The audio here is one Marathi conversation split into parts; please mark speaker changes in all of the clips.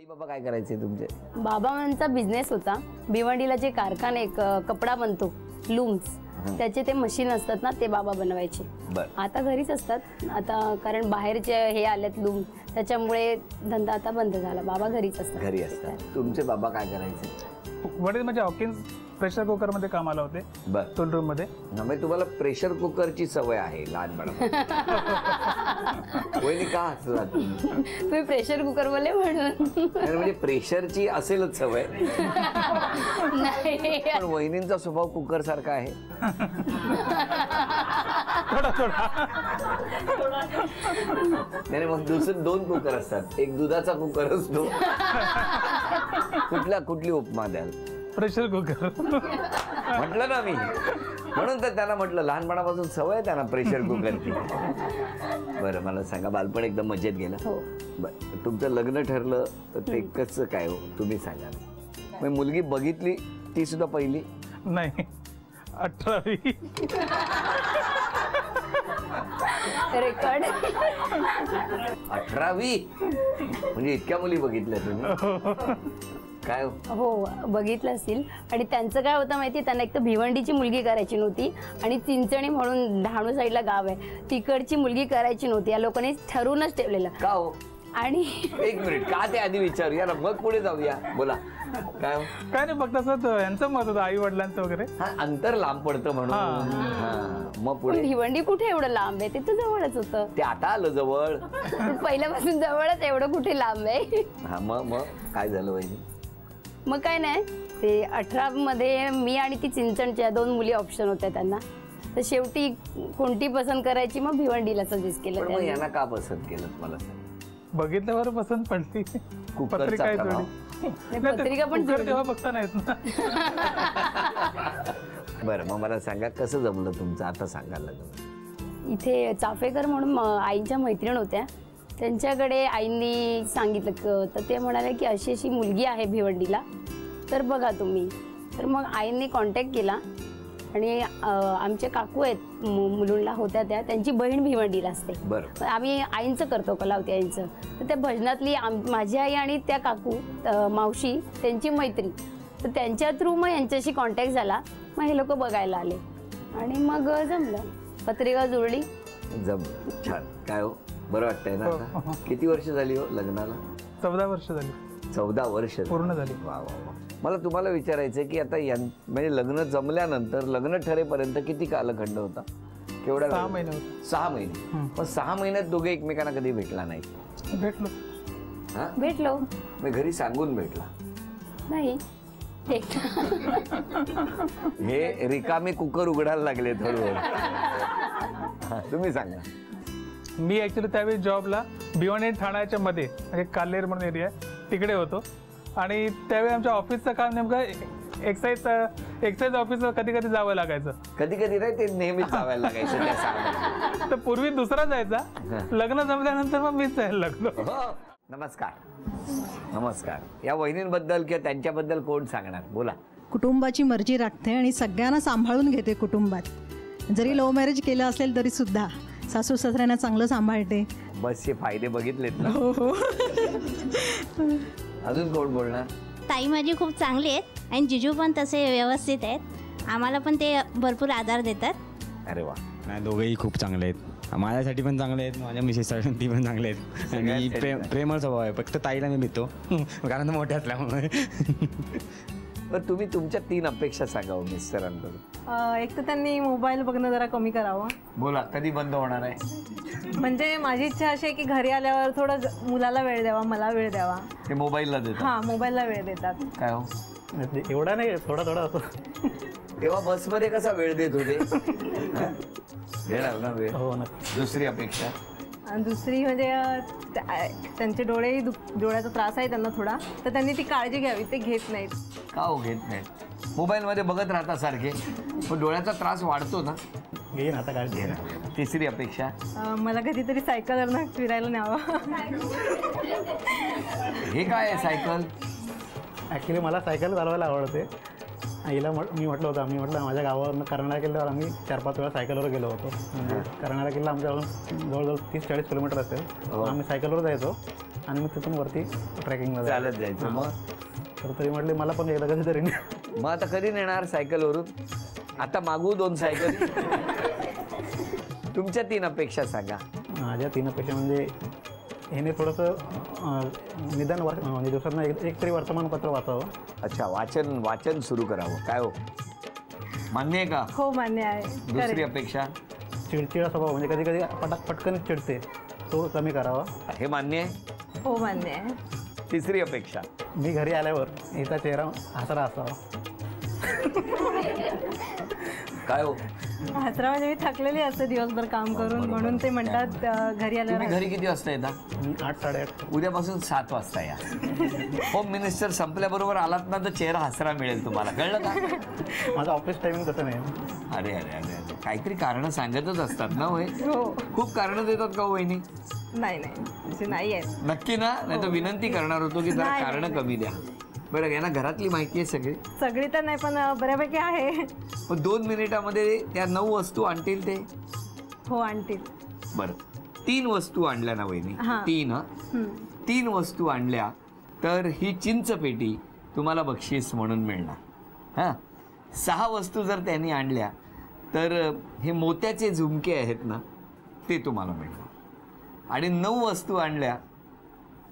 Speaker 1: बाबा काय करायचे तुमचे?
Speaker 2: बाबांचा बिझनेस होता भिवंडीला, जे कारखाने कपडा बनतो लूम्स, त्याचे ते मशीन असतात ना, ते बाबा बनवायचे. आता घरीच असतात आता, कारण बाहेरचे हे आलेत लूम, त्याच्यामुळे धंदा आता बंद झाला. बाबा घरीच असतात.
Speaker 1: घरी असतात. तुमचे बाबा काय करायचे?
Speaker 3: वडील म्हणजे हॉकिन्स प्रेशर कुकर मध्ये कामाला होते. टूल रूम मध्ये.
Speaker 1: म्हणजे तुम्हाला प्रेशर कुकरची सवय आहे लहानपणापासून. वहिनी का हसला
Speaker 2: तुम्ही प्रेशर कुकर बोले म्हणून?
Speaker 1: म्हणजे प्रेशरची असेलच सवय.
Speaker 2: नाही,
Speaker 1: पण वहिनींचा स्वभाव कुकर सारखा आहे. नाही मग दुसरे 2 कुकर असतात. एक दुधाचा कुकर असतो. कुठली उपमा द्याल?
Speaker 3: प्रेशर कुकर
Speaker 1: म्हटलं ना मी, म्हणून तर त्यांना म्हटलं लहानपणापासून सवय आहे त्यांना प्रेशर कुकरची. बरं मला सांगा, बालपण एकदम मजेत गेलं? बरं, तुमचं लग्न ठरलं तर ते कसं काय हो तुम्ही सांगा. मग मुलगी बघितली ती सुद्धा पहिली?
Speaker 3: नाही, 18वी.
Speaker 2: रेकॉर्ड.
Speaker 1: 18वी म्हणजे इतक्या मुली बघितल्या तुम्ही? काय
Speaker 2: हो बघितलं असेल. आणि त्यांचं काय होतं माहिती, त्यांना एक तर भिवंडीची मुलगी करायची नव्हती आणि चिंचणी म्हणून डहाणू साईडला गाव आहे, तिकडची मुलगी करायची नव्हती. या लोकांनी ठरवूनच ठेवलेलं.
Speaker 1: का हो?
Speaker 2: आणि
Speaker 1: 1 मिनिट, का ते आधी विचारूया ना, मग पुढे जाऊया. बोला काय
Speaker 3: नाही, फक्त असं यांचं मत होतं आई वडिलांचं वगैरे.
Speaker 1: अंतर लांब पडतं म्हणून. मग पुढे
Speaker 2: भिवंडी कुठे एवढं लांब आहे, तिथं जवळच होतं.
Speaker 1: ते आता आलं जवळ.
Speaker 2: पहिल्यापासून जवळच, एवढं कुठे लांब आहे.
Speaker 1: हा मग काय झालं वहिनी?
Speaker 2: मग काय नाही, ते 18 मध्ये मी आणि ती चिंचणच्या 2 मुली ऑप्शन होत्या त्यांना. तर शेवटी कोणती पसंत करायची, मग भिवंडीला सजेस्ट केलं.
Speaker 1: मग यांना का पसंत केलं मला सांग?
Speaker 3: बघितल्यावर पसंत पडली. पत्रिका
Speaker 2: पत्रिका पण
Speaker 3: तेव्हा बघता नाहीत ना.
Speaker 1: बरं मग मला सांगा, कसं जमलं तुमचं? आता सांगायला लागलं.
Speaker 2: इथे चाफेकर म्हणून आईच्या मैत्रीण होत्या, त्यांच्याकडे आईंनी सांगितलं. तर ते म्हणाले की अशी अशी मुलगी आहे भिवंडीला, तर बघा तुम्ही. तर मग आईंनी कॉन्टॅक्ट केला आणि आमचे काकू आहेत मुलुंडला होत्या त्या, त्यांची बहीण भिवंडीला असते. आम्ही आईंचं करतो, कलावती आईंचं. तर त्या भजनातली माझी आई आणि त्या काकू मावशी त्यांची मैत्री, तर त्यांच्या थ्रू मग यांच्याशी कॉन्टॅक्ट झाला. मग हे लोक बघायला आले आणि मग जमलं, पत्रिका जुळली.
Speaker 1: जमलं, छान. काय हो बरं वाटतंय ना? किती वर्ष झाली हो लग्नाला?
Speaker 3: 14 वर्ष झाली.
Speaker 1: 14 वर्ष
Speaker 3: पूर्ण झाली.
Speaker 1: वा वा वा. मला तुम्हाला विचारायचं की आता म्हणजे लग्न जमल्यानंतर लग्न ठरेपर्यंत किती कालखंड होता? केवढा?
Speaker 3: 6 महिने होते.
Speaker 1: 6 महिने. पण 6 महिन्यात दोघे एकमेकांना कधी भेटला नाही?
Speaker 2: भेटलो.
Speaker 1: मी घरी सांगून भेटला
Speaker 2: नाही.
Speaker 1: हे रिकामे कुकर उघडायला लागले थोडं. तुम्ही सांगा.
Speaker 3: मी ऍक्च्युली त्यावेळी जॉबला भिवंडी ठाण्याच्या मध्ये, म्हणजे काल्हेर म्हणून एरिया तिकडे होतो. आणि त्यावेळी आमच्या ऑफिसचं काम नेमकं एक्साईज ऑफिस कधी कधी जावं लागायचं.
Speaker 1: कधी नाही, ते नेहमीच जावं लागायचं.
Speaker 3: तर पूर्वी दुसरा जायचा, लग्न जमल्यानंतर मग मीच जायला लागलो.
Speaker 1: नमस्कार. या वहिनींबद्दल किंवा त्यांच्याबद्दल कोण सांगणार? बोला.
Speaker 4: कुटुंबाची मर्जी राखते आणि सगळ्यांना सांभाळून घेते कुटुंबात. जरी लव्ह मॅरेज केलं असेल तरी सुद्धा सासू सासऱ्यांना चांगलं सांभाळते.
Speaker 1: बस हे फायदे बघितलेत ना?
Speaker 4: हो हो.
Speaker 1: अजून कोण बोलणार?
Speaker 5: ताई माझी खूप चांगली आहेत आणि जिजू पण तसे व्यवस्थित आहेत. आम्हाला पण ते भरपूर आधार देतात.
Speaker 1: अरे वा.
Speaker 6: नाही, दोघेही खूप चांगले आहेत. माझ्यासाठी पण चांगले आहेत, माझ्या मिसेससाठी ती पण चांगले आहेत. आणि प्रेमळ स्वभाव आहे. फक्त ताईला मी भीतो, कारण मोठे असल्यामुळे.
Speaker 1: पण तुम्ही तुमच्या 3 अपेक्षा सांगावं मिस्टरांकडून.
Speaker 7: एक तर त्यांनी मोबाईल बघणं जरा कमी करावं.
Speaker 1: बोला, कधी बंद होणार आहे?
Speaker 7: म्हणजे माझी इच्छा अशी आहे की घरी आल्यावर थोडं मुलाला वेळ द्यावा, मला वेळ द्यावा.
Speaker 1: ते मोबाईलला देतात?
Speaker 7: हां, मोबाईलला वेळ देतात.
Speaker 1: काय हो?
Speaker 3: एवढा नाही, थोडा असतो.
Speaker 1: तेव्हा बसमध्ये कसा वेळ देत होते? देणार ना वेळ.
Speaker 3: हो ना.
Speaker 1: दुसरी अपेक्षा?
Speaker 7: आणि दुसरी म्हणजे त्यांचे डोळ्याचा त्रास आहे त्यांना थोडा, तर त्यांनी ती काळजी घ्यावी. ते घेत नाहीत.
Speaker 1: का हो घेत नाहीत? मोबाईलमध्ये बघत राहता सारखे, पण डोळ्याचा त्रास वाढतो ना.
Speaker 3: घेईन आता काय घेणार.
Speaker 1: तिसरी अपेक्षा?
Speaker 7: मला कधीतरी सायकलवरनं फिरायला न्यावं.
Speaker 1: हे काय आहे सायकल?
Speaker 3: ॲक्च्युली मला सायकल चालवायला आवडते. आईला मी म्हटलं होतं, माझ्या गावावरनं कर्नाळा किल्ल्यावर आम्ही 4-5 वेळा सायकलवर गेलो होतो. कर्नाळा किल्ला आमच्याकडून जवळजवळ 30-40 किलोमीटर असेल. आम्ही सायकलवर जायचो
Speaker 8: आणि मग तिथून वरती ट्रेकिंगला
Speaker 1: चालत जायचं. मग
Speaker 8: तर तरी म्हटले मला पण एकदा कधीतरी
Speaker 1: मग आता कधी नेणार सायकलवरून? आता मागवू 2 सायकल. तुमच्या 3 अपेक्षा सांगा.
Speaker 8: माझ्या 3 अपेक्षा म्हणजे ह्याने थोडंसं निदान म्हणजे दिवसांना एक तरी वर्तमानपत्र वाचावं.
Speaker 1: अच्छा, वाचन सुरू करावं. काय हो, मान्य आहे का?
Speaker 7: हो मान्य आहे.
Speaker 1: दुसरी अपेक्षा?
Speaker 8: चिडचिडा स्वभाव म्हणजे कधी कधी पटकन चिडते, तो कमी करावा.
Speaker 1: हे मान्य आहे?
Speaker 7: हो मान्य आहे.
Speaker 1: तिसरी अपेक्षा?
Speaker 8: मी घरी आल्यावर हिचा चेहरा हसरा असावा.
Speaker 1: काय हो,
Speaker 7: हसरा म्हणजे मी थकलेली असते दिवसभर काम करून, म्हणून ते म्हणतात घरी
Speaker 1: तुम्ही
Speaker 7: आल्यावर.
Speaker 1: घरी किती वाजता येता?
Speaker 8: 8 साडेआठ.
Speaker 1: उद्यापासून 7 वाजता या. होम मिनिस्टर संपल्याबरोबर आलात ना तर चेहरा हसरा मिळेल तुम्हाला, कळलं का?
Speaker 8: माझं ऑफिस टायमिंग तसं नाही.
Speaker 1: अरे अरे अरे अरे, काहीतरी कारणं सांगतच असतात ना होय?
Speaker 7: हो.
Speaker 1: खूप कारणं देतात का हो वहिनी?
Speaker 7: नाही असे नाही आहेत.
Speaker 1: नक्की ना? नाही तर विनंती करणार होतो की जरा
Speaker 7: नाही,
Speaker 1: कारणं कमी द्या. बरं, यांना घरातली माहिती आहे सगळी?
Speaker 7: सगळी तर नाही पण बऱ्यापैकी आहे.
Speaker 1: पण 2 मिनिटामध्ये त्या 9 वस्तू आणतील ते?
Speaker 7: हो आणतील.
Speaker 1: बरं, 3 वस्तू आणल्या ना वहिनी?
Speaker 7: हां.
Speaker 1: 3 वस्तू आणल्या तर ही चिंच पेटी तुम्हाला बक्षीस म्हणून मिळणार. हां, 6 वस्तू जर त्यांनी आणल्या तर हे मोत्याचे झुमके आहेत ना ते तुम्हाला मिळणार. आणि 9 वस्तू आणल्या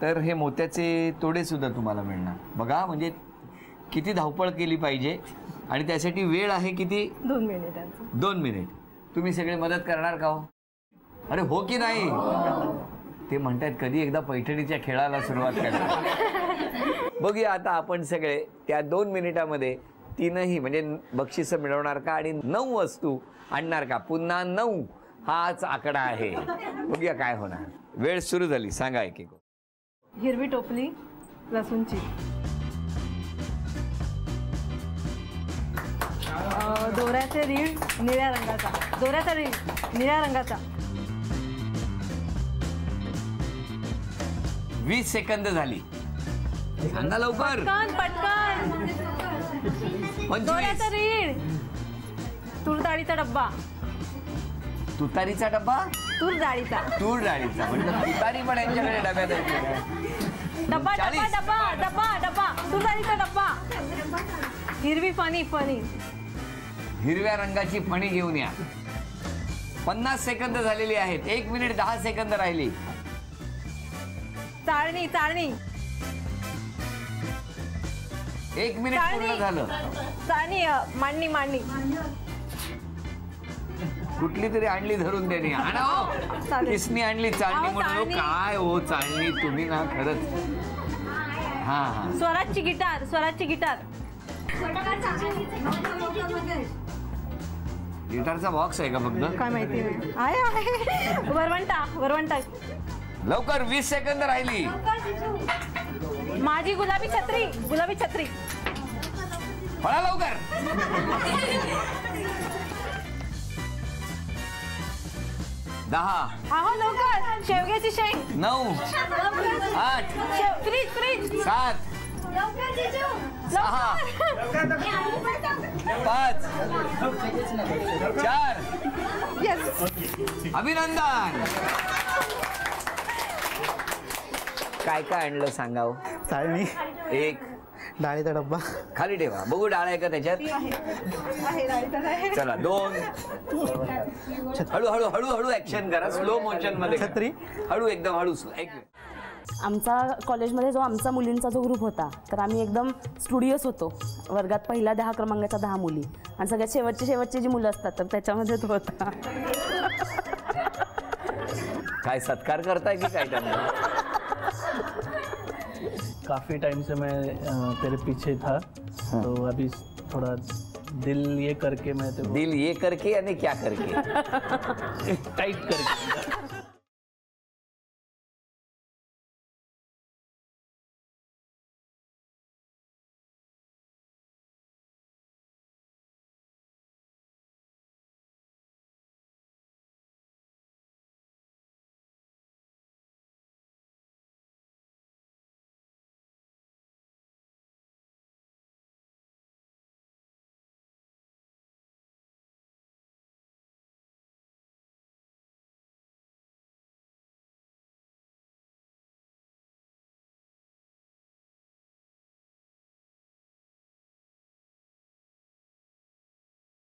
Speaker 1: तर हे मोत्याचे तोडे सुद्धा तुम्हाला मिळणार. बघा म्हणजे किती धावपळ केली पाहिजे. आणि त्यासाठी वेळ आहे किती?
Speaker 7: 2 मिनिटांचा.
Speaker 1: 2 मिनिट. तुम्ही सगळे मदत करणार का हो? अरे हो की नाही? ते म्हणतात कधी एकदा पैठणीच्या खेळाला सुरुवात करणार. बघूया आता आपण सगळे त्या 2 मिनिटामध्ये 3ही म्हणजे बक्षिसं मिळवणार का आणि 9 वस्तू आणणार का? पुन्हा 9 हाच आकडा आहे. बघूया काय होणार. वेळ सुरू झाली, सांगा एक एक.
Speaker 7: हिरवी टोपली, लसूणची, दोऱ्याचे रीळ निळ्या रंगाचा, दोऱ्याचा रीळ निळ्या रंगाचा.
Speaker 1: 20 सेकंद झाली, सांगा लवकर.
Speaker 7: पटकन. दोऱ्याचा
Speaker 1: 25.
Speaker 7: रीळ, तूर डाळीचा डब्बा.
Speaker 1: तुतारीचा डब्बा?
Speaker 7: तूर डाळीचा.
Speaker 1: तूर डाळीचा म्हटलं तुतारी पण यांच्याकडे डब्यात आहे.
Speaker 7: डब्बा डब्बा
Speaker 1: 40.
Speaker 7: डब्बा डब्बा डब्बा तूर डाळीचा डब्बा. हिरवी फणी फणी.
Speaker 1: हिरव्या रंगाची फणी घेऊन या. 50 सेकंद झालेली आहेत. 1 मिनिट 10 सेकंद राहिली.
Speaker 7: चाळणी चाळणी.
Speaker 1: 1 मिनिट पूर्ण झालं.
Speaker 7: चाळणी मांडणी मांडणी.
Speaker 1: कुठली तरी आणली धरून त्यांनी. आणा हो.
Speaker 7: चालेल.
Speaker 1: किसनी आणली चालणी
Speaker 7: अहो,
Speaker 1: म्हणून.
Speaker 7: चाळणी.
Speaker 1: काय हो चालणी तुम्ही ना खरंच. हा हा,
Speaker 7: स्वराजची गिटार स्वराजची गिटार.
Speaker 1: गिटारचा बॉक्स आहे का फक्त?
Speaker 7: काय माहिती नाही. आहे वरवंटा वरवंटा.
Speaker 1: लवकर 20 सेकंद राहिली.
Speaker 7: माझी गुलाबी छत्री गुलाबी छत्री.
Speaker 1: पळा लवकर. 10.
Speaker 7: अहो लवकर. शेवग्याची शेंग.
Speaker 1: 9. 8.
Speaker 7: Fridge fridge.
Speaker 1: 7. 6. 5. 4. अभिनंदन. काय काय आणलं सांगाव?
Speaker 8: चाळणी,
Speaker 1: 1.
Speaker 8: डाळीचा डब्बा.
Speaker 1: खाली ठेवा, बघू डाळ आहे का त्याच्यात. चला 2. हळू हळू हळू हळू ऍक्शन करा, स्लो मोशन मध्ये.
Speaker 8: छत्री.
Speaker 1: हळू एकदम हळू. एक
Speaker 9: आमचा कॉलेजमध्ये जो आमचा मुलींचा जो ग्रुप होता तर आम्ही एकदम स्टुडिओस होतो. वर्गात पहिल्या 10 क्रमांकाच्या 10 मुली आणि सगळ्यात शेवटची जी मुलं असतात तर त्याच्यामध्ये तो होता.
Speaker 1: काय सत्कार करताय की काय त्यांना?
Speaker 10: काफ़ी टाइम से मैं तेरे पीछे था, तो अभी थोड़ा दिल ये करके मैं
Speaker 1: दिल ये करके यानी क्या करके?
Speaker 10: टाइट करके